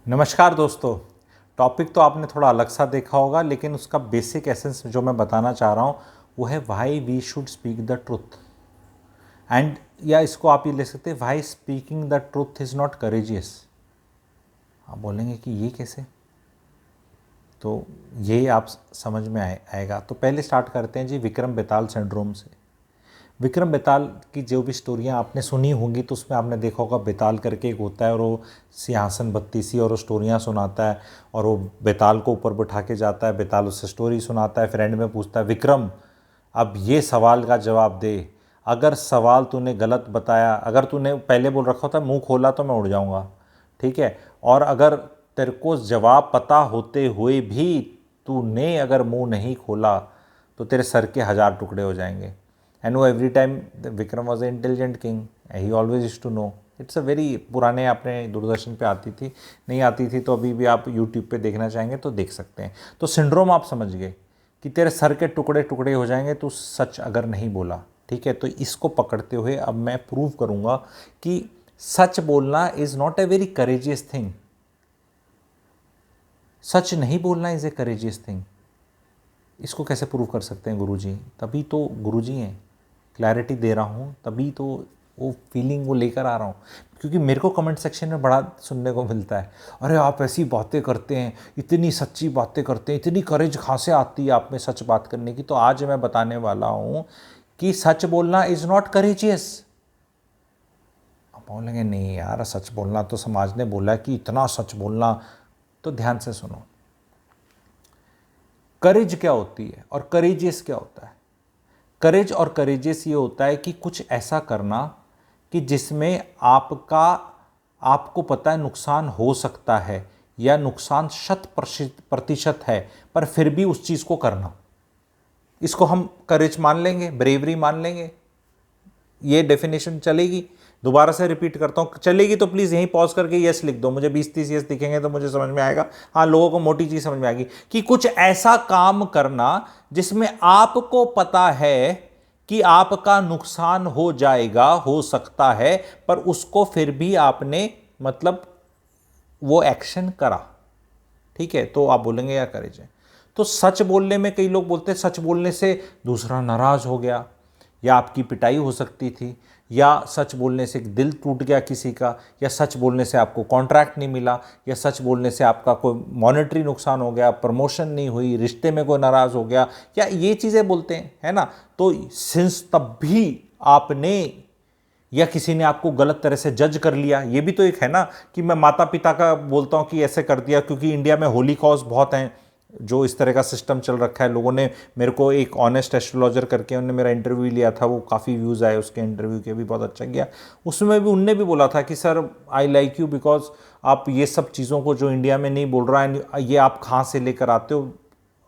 नमस्कार दोस्तों। टॉपिक तो आपने थोड़ा अलग सा देखा होगा, लेकिन उसका बेसिक एसेंस जो मैं बताना चाह रहा हूँ वो है why we should speak the truth. And या इसको आप ये ले सकते हैं, why speaking the truth is not courageous. आप बोलेंगे कि ये कैसे, तो ये आप समझ में आएगा। तो पहले स्टार्ट करते हैं जी विक्रम बेताल सिंड्रोम से। विक्रम बेताल की जो भी स्टोरियाँ आपने सुनी होंगी तो उसमें आपने देखा होगा बेताल करके एक होता है और वो सिंहासन बत्तीसी और वो स्टोरियाँ सुनाता है और वो बेताल को ऊपर बिठा के जाता है। बेताल उससे स्टोरी सुनाता है, फिर एंड में पूछता है विक्रम अब ये सवाल का जवाब दे। अगर सवाल तूने गलत बताया, अगर तूने पहले बोल रखा होता मुंह खोला तो मैं उड़ जाऊँगा, ठीक है, और अगर तेरे को जवाब पता होते हुए भी तूने अगर मुंह नहीं खोला तो तेरे सर के 1000 टुकड़े हो जाएंगे। And no every time Vikram was a intelligent king, he always used to know. It's a very पुराने, आपने दूरदर्शन पे आती थी, नहीं आती थी तो अभी भी आप यूट्यूब पे देखना चाहेंगे तो देख सकते हैं। तो सिंड्रोम आप समझ गए कि तेरे सर के टुकड़े टुकड़े हो जाएंगे तो सच अगर नहीं बोला, ठीक है। तो इसको पकड़ते हुए अब मैं प्रूव करूंगा कि सच बोलना is not a very courageous thing. सच नहीं बोलना इज़ ए करेजियस थिंग। इसको कैसे प्रूव कर सकते हैं गुरुजी? तभी तो गुरुजी हैं, क्लैरिटी दे रहा हूँ, तभी तो वो फीलिंग वो लेकर आ रहा हूँ। क्योंकि मेरे को कमेंट सेक्शन में बड़ा सुनने को मिलता है, अरे आप ऐसी बातें करते हैं, इतनी सच्ची बातें करते हैं, इतनी करेज कहाँ से आती है आप में सच बात करने की। तो आज मैं बताने वाला हूँ कि सच बोलना इज़ नॉट करेजियस। आप बोलेंगे नहीं यार, सच बोलना तो समाज ने बोला है कि इतना सच बोलना। तो ध्यान से सुनो, करेज क्या होती है और करेजियस क्या होता है। करेज और करेजियस ये होता है कि कुछ ऐसा करना कि जिसमें आपको पता है नुकसान हो सकता है या नुकसान 100% है, पर फिर भी उस चीज़ को करना, इसको हम करेज मान लेंगे, ब्रेवरी मान लेंगे। ये डेफिनेशन चलेगी? दोबारा से रिपीट करता हूँ, चलेगी तो प्लीज़ यहीं पॉज करके यस लिख दो। मुझे 20-30 यस दिखेंगे तो मुझे समझ में आएगा, हाँ लोगों को मोटी चीज़ समझ में आएगी कि कुछ ऐसा काम करना जिसमें आपको पता है कि आपका नुकसान हो जाएगा, हो सकता है, पर उसको फिर भी आपने मतलब वो एक्शन करा, ठीक है। तो आप बोलेंगे यार करेज है। तो सच बोलने में कई लोग बोलते हैं सच बोलने से दूसरा नाराज हो गया या आपकी पिटाई हो सकती थी, या सच बोलने से दिल टूट गया किसी का, या सच बोलने से आपको कॉन्ट्रैक्ट नहीं मिला, या सच बोलने से आपका कोई मॉनेटरी नुकसान हो गया, प्रमोशन नहीं हुई, रिश्ते में कोई नाराज हो गया, या ये चीज़ें बोलते हैं, है ना। तो सिंस तब भी आपने या किसी ने आपको गलत तरह से जज कर लिया, ये भी तो एक है ना कि मैं माता पिता का बोलता हूँ कि ऐसे कर दिया, क्योंकि इंडिया में होली कॉज बहुत हैं जो इस तरह का सिस्टम चल रखा है। लोगों ने मेरे को एक ऑनेस्ट एस्ट्रोलॉजर करके उन्होंने मेरा इंटरव्यू लिया था, वो काफ़ी व्यूज़ आए उसके इंटरव्यू के, भी बहुत अच्छा गया। उसमें भी उनने भी बोला था कि sir I like you because आप ये सब चीज़ों को जो इंडिया में नहीं बोल रहा है ये आप कहाँ से लेकर आते हो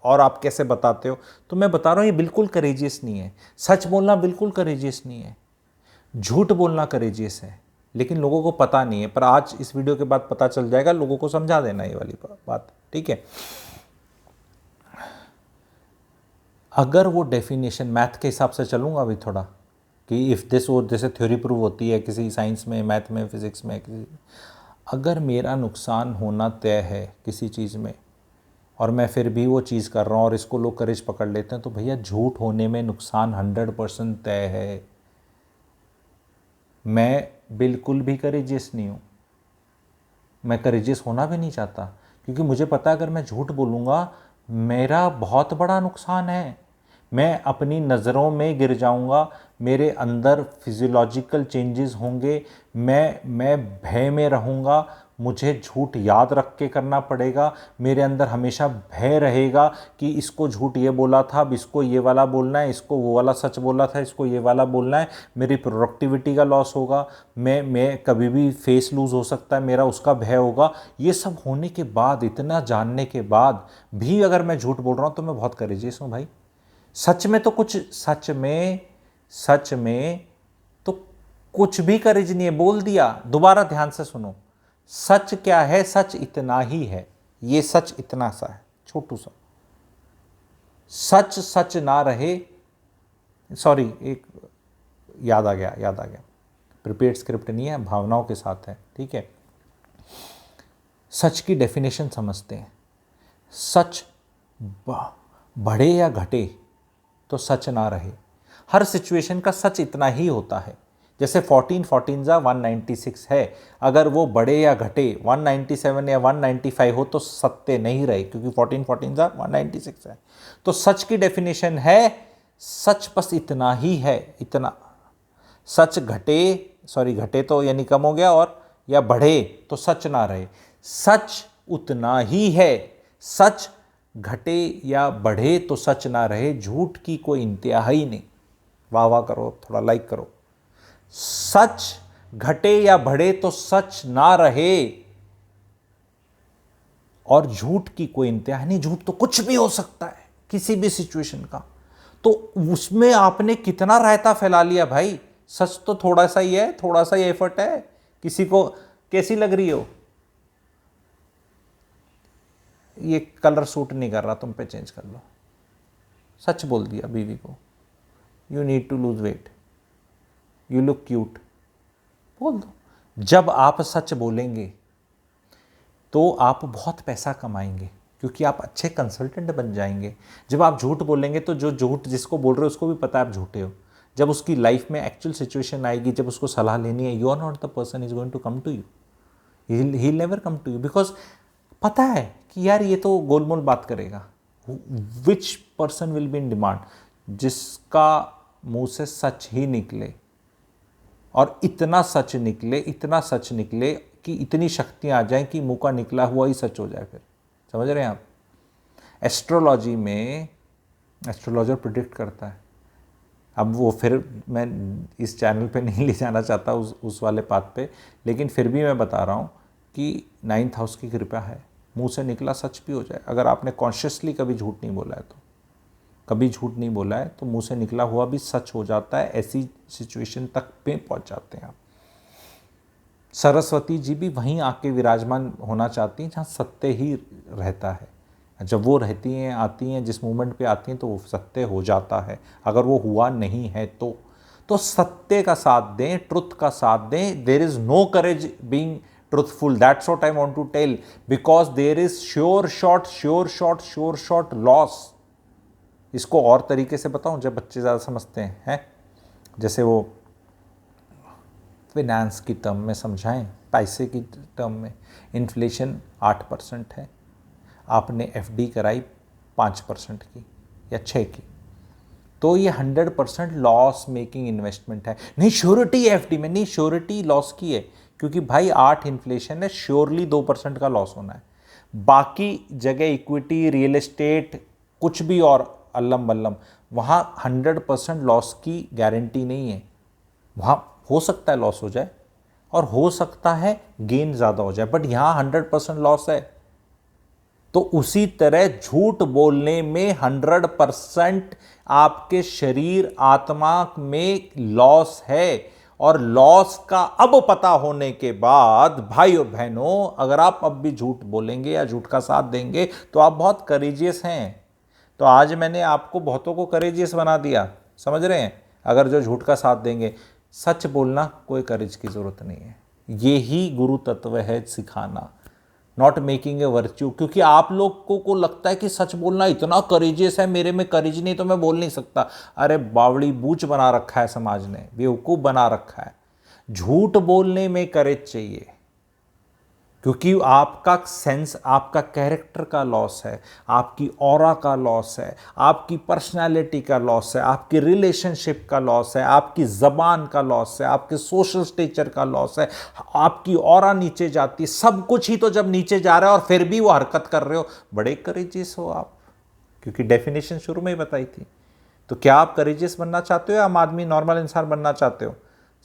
और आप कैसे बताते हो। तो मैं बता रहा हूँ ये बिल्कुल करेजियस नहीं है। सच बोलना बिल्कुल करेजियस नहीं है, झूठ बोलना करेजियस है, लेकिन लोगों को पता नहीं है। पर आज इस वीडियो के बाद पता चल जाएगा, लोगों को समझा देना ये वाली बात, ठीक है। अगर वो डेफिनेशन मैथ के हिसाब से चलूँगा अभी थोड़ा कि इफ़ दिस वो जैसे थ्योरी प्रूव होती है किसी साइंस में, मैथ में, फिजिक्स में, किसी, अगर मेरा नुकसान होना तय है किसी चीज़ में और मैं फिर भी वो चीज़ कर रहा हूँ और इसको लोग करेज पकड़ लेते हैं, तो भैया झूठ होने में नुकसान 100% तय है। मैं बिल्कुल भी करेजियस नहीं हूँ, मैं करेजियस होना भी नहीं चाहता, क्योंकि मुझे पता है अगर मैं झूठ बोलूँगा मेरा बहुत बड़ा नुकसान है। मैं अपनी नज़रों में गिर जाऊँगा, मेरे अंदर फिजियोलॉजिकल चेंजेस होंगे, मैं भय में रहूँगा, मुझे झूठ याद रख के करना पड़ेगा, मेरे अंदर हमेशा भय रहेगा कि इसको झूठ ये बोला था, अब इसको ये वाला बोलना है, इसको वो वाला सच बोला था, इसको ये वाला बोलना है। मेरी प्रोडक्टिविटी का लॉस होगा, मैं कभी भी फेस लूज़ हो सकता है मेरा, उसका भय होगा। ये सब होने के बाद, इतना जानने के बाद भी अगर मैं झूठ बोल रहा हूँ तो मैं बहुत करेजियस हूँ भाई। सच में तो कुछ, सच में तो कुछ भी करेज नहीं है, बोल दिया। दोबारा ध्यान से सुनो, सच क्या है? सच इतना ही है, ये सच इतना सा है, छोटू सा। सच सच ना रहे, सॉरी एक याद आ गया, प्रिपेयर्ड स्क्रिप्ट नहीं है, भावनाओं के साथ है, ठीक है। सच की डेफिनेशन समझते हैं। सच बढ़े या घटे तो सच ना रहे। हर सिचुएशन का सच इतना ही होता है। जैसे 14 14 जा 196 है, अगर वो बढ़े या घटे 197 या 195 हो तो सत्य नहीं रहे, क्योंकि 14 14 जा 196 है। तो सच की डेफिनेशन है, सच बस इतना ही है, इतना। सच घटे तो यानी कम हो गया, और या बढ़े तो सच ना रहे। सच उतना ही है, सच घटे या बढ़े तो सच ना रहे। झूठ की कोई इंतहा ही नहीं। वाह वाह करो, थोड़ा लाइक करो। सच घटे या बढ़े तो सच ना रहे, और झूठ की कोई इंतहा नहीं। झूठ तो कुछ भी हो सकता है, किसी भी सिचुएशन का। तो उसमें आपने कितना रायता फैला लिया भाई। सच तो थोड़ा सा ही है, थोड़ा सा ही एफर्ट है। किसी को कैसी लग रही हो, ये कलर सूट नहीं कर रहा, तुम पे चेंज कर लो। सच बोल दिया बीवी को, you need to lose weight, you look cute, बोल दो। जब आप सच बोलेंगे तो आप बहुत पैसा कमाएंगे, क्योंकि आप अच्छे कंसल्टेंट बन जाएंगे। जब आप झूठ बोलेंगे तो जो झूठ जिसको बोल रहे हो उसको भी पता है आप झूठे हो। जब उसकी लाइफ में एक्चुअल सिचुएशन आएगी, जब उसको सलाह लेनी है, you are not the person is going to come to you, he never come to you, because पता है कि यार ये तो गोलमोल बात करेगा। Which person will be in demand? जिसका मुंह से सच ही निकले, और इतना सच निकले, इतना सच निकले कि इतनी शक्तियां आ जाएं कि मुंह का निकला हुआ ही सच हो जाए। फिर समझ रहे हैं आप? एस्ट्रोलॉजी में एस्ट्रोलॉजर प्रिडिक्ट करता है। अब वो फिर मैं इस चैनल पे नहीं ले जाना चाहता उस वाले पाथ पे, लेकिन फिर भी मैं बता रहा हूँ कि 9th हाउस की कृपा है, मुंह से निकला सच भी हो जाए। अगर आपने कॉन्शियसली कभी झूठ नहीं बोला है, तो कभी झूठ नहीं बोला है, तो मुंह से निकला हुआ भी सच हो जाता है। ऐसी सिचुएशन तक पे पहुंच जाते हैं आप। सरस्वती जी भी वहीं आके विराजमान होना चाहती हैं जहाँ सत्य ही रहता है। जब वो रहती हैं, आती हैं, जिस मोमेंट पे आती हैं, तो वो सत्य हो जाता है। अगर वो हुआ नहीं है तो सत्य का साथ दें, ट्रुथ का साथ दें। There is no courage being truthful, that's what I want to tell, because there is sure shot loss. इसको और तरीके से बताऊं, जब बच्चे ज़्यादा समझते हैं, जैसे वो फिनेंस की टर्म में समझाएं, पैसे की टर्म में। इन्फ्लेशन 8% है, आपने एफडी कराई 5% की या 6 की, तो ये 100% लॉस मेकिंग इन्वेस्टमेंट है। नहीं श्योरिटी एफडी में नहीं, श्योरिटी लॉस की है, क्योंकि भाई 8 इन्फ्लेशन है, श्योरली 2% का लॉस होना है। बाकी जगह इक्विटी, रियल एस्टेट, कुछ भी और अल्लम बल्लम, वहाँ 100% लॉस की गारंटी नहीं है। वहाँ हो सकता है लॉस हो जाए, और हो सकता है गेन ज़्यादा हो जाए, बट यहाँ 100% लॉस है। तो उसी तरह झूठ बोलने में 100% आपके शरीर आत्मा में लॉस है। और लॉस का अब पता होने के बाद भाइयों बहनों, अगर आप अब भी झूठ बोलेंगे या झूठ का साथ देंगे तो आप बहुत करेजियस हैं। तो आज मैंने आपको बहुतों को करेजियस बना दिया, समझ रहे हैं? अगर जो झूठ का साथ देंगे, सच बोलना कोई करेज की ज़रूरत नहीं है। ये ही गुरु तत्व है, सिखाना, नॉट मेकिंग ए वर्च्यू। क्योंकि आप लोगों को लगता है कि सच बोलना इतना करेजियस है, मेरे में करेज नहीं तो मैं बोल नहीं सकता। अरे बावड़ी बूच बना रखा है समाज ने, बेवकूफ़ बना रखा है। झूठ बोलने में करेज चाहिए, क्योंकि आपका सेंस, आपका कैरेक्टर का लॉस है, आपकी ऑरा का लॉस है, आपकी पर्सनालिटी का लॉस है, आपकी रिलेशनशिप का लॉस है, आपकी ज़बान का लॉस है, आपके सोशल स्टेचर का लॉस है, आपकी ऑरा नीचे जाती है। सब कुछ ही तो जब नीचे जा रहा है और फिर भी वो हरकत कर रहे हो, बड़े करेजियस हो आप, क्योंकि डेफिनेशन शुरू में ही बताई थी। तो क्या आप करेजियस बनना चाहते हो या आम आदमी, नॉर्मल इंसान बनना चाहते हो?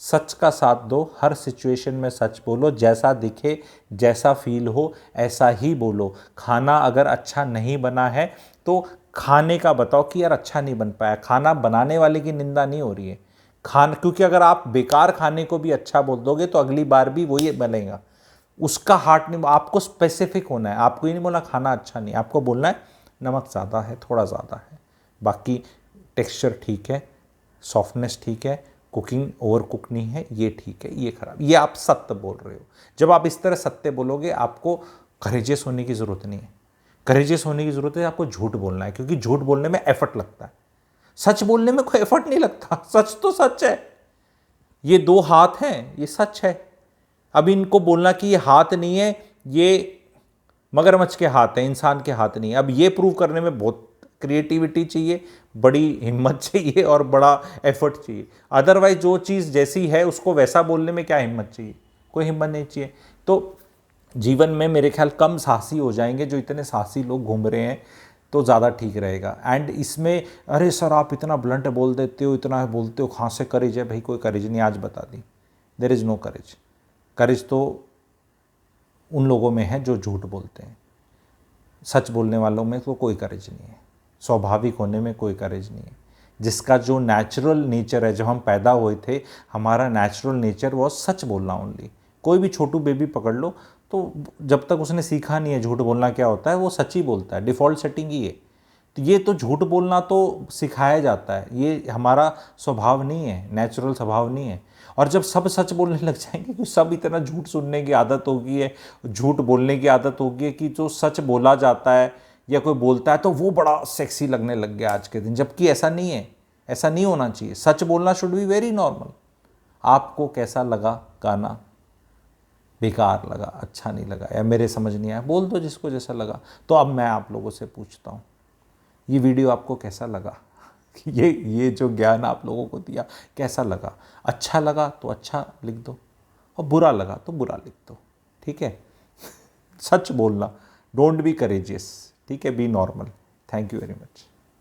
सच का साथ दो, हर सिचुएशन में सच बोलो, जैसा दिखे, जैसा फील हो ऐसा ही बोलो। खाना अगर अच्छा नहीं बना है तो खाने का बताओ कि यार अच्छा नहीं बन पाया, खाना बनाने वाले की निंदा नहीं हो रही है। क्योंकि अगर आप बेकार खाने को भी अच्छा बोल दोगे तो अगली बार भी वही बनेगा, उसका हार्ट नहीं। आपको स्पेसिफिक होना है, आपको ये नहीं बोलना खाना अच्छा नहीं, आपको बोलना है नमक ज़्यादा है, थोड़ा ज़्यादा है, बाकी टेक्सचर ठीक है, सॉफ्टनेस ठीक है, कुकिंग ओवर कुक नहीं है, ये ठीक है, ये खराब, ये आप सत्य बोल रहे हो। जब आप इस तरह सत्य बोलोगे, आपको करेजियस होने की ज़रूरत नहीं है। करेजियस होने की ज़रूरत है आपको झूठ बोलना है, क्योंकि झूठ बोलने में एफर्ट लगता है, सच बोलने में कोई एफर्ट नहीं लगता। सच तो सच है, ये दो हाथ हैं, ये सच है। अब इनको बोलना कि ये हाथ नहीं है, ये मगरमच्छ के हाथ हैं, इंसान के हाथ नहीं है, अब ये प्रूव करने में बहुत क्रिएटिविटी चाहिए, बड़ी हिम्मत चाहिए और बड़ा एफर्ट चाहिए। अदरवाइज जो चीज़ जैसी है उसको वैसा बोलने में क्या हिम्मत चाहिए, कोई हिम्मत नहीं चाहिए। तो जीवन में मेरे ख्याल कम साहसी हो जाएंगे, जो इतने साहसी लोग घूम रहे हैं, तो ज़्यादा ठीक रहेगा। एंड इसमें अरे सर आप इतना ब्लंट बोल देते हो, इतना बोलते हो, कहाँ से करेज है भाई? कोई करेज नहीं, आज बता दी, देयर इज़ नो करेज। करेज तो उन लोगों में है जो झूठ बोलते हैं, सच बोलने वालों में तो कोई करेज नहीं है, स्वाभाविक होने में कोई करेज नहीं है। जिसका जो नेचुरल नेचर है, जब हम पैदा हुए थे हमारा नेचुरल नेचर वो सच बोलना ओनली। कोई भी छोटू बेबी पकड़ लो, तो जब तक उसने सीखा नहीं है झूठ बोलना क्या होता है, वो सच ही बोलता है, डिफ़ॉल्ट सेटिंग ही है। तो ये तो झूठ बोलना तो सिखाया जाता है, ये हमारा स्वभाव नहीं है, नेचुरल स्वभाव नहीं है। और जब सब सच बोलने लग जाएंगे, कि सब इतना झूठ सुनने की आदत होगी है, झूठ बोलने की आदत होगी है, कि जो सच बोला जाता है या कोई बोलता है तो वो बड़ा सेक्सी लगने लग गया आज के दिन, जबकि ऐसा नहीं है, ऐसा नहीं होना चाहिए। सच बोलना शुड बी वेरी नॉर्मल। आपको कैसा लगा गाना, बेकार लगा, अच्छा नहीं लगा, या मेरे समझ नहीं आया, बोल दो जिसको जैसा लगा। तो अब मैं आप लोगों से पूछता हूँ, ये वीडियो आपको कैसा लगा? ये जो ज्ञान आप लोगों को दिया कैसा लगा? अच्छा लगा तो अच्छा लिख दो, और बुरा लगा तो बुरा लिख दो, ठीक है? सच बोलना, डोंट बी करेजियस, ठीक है? B normal. Thank you very much.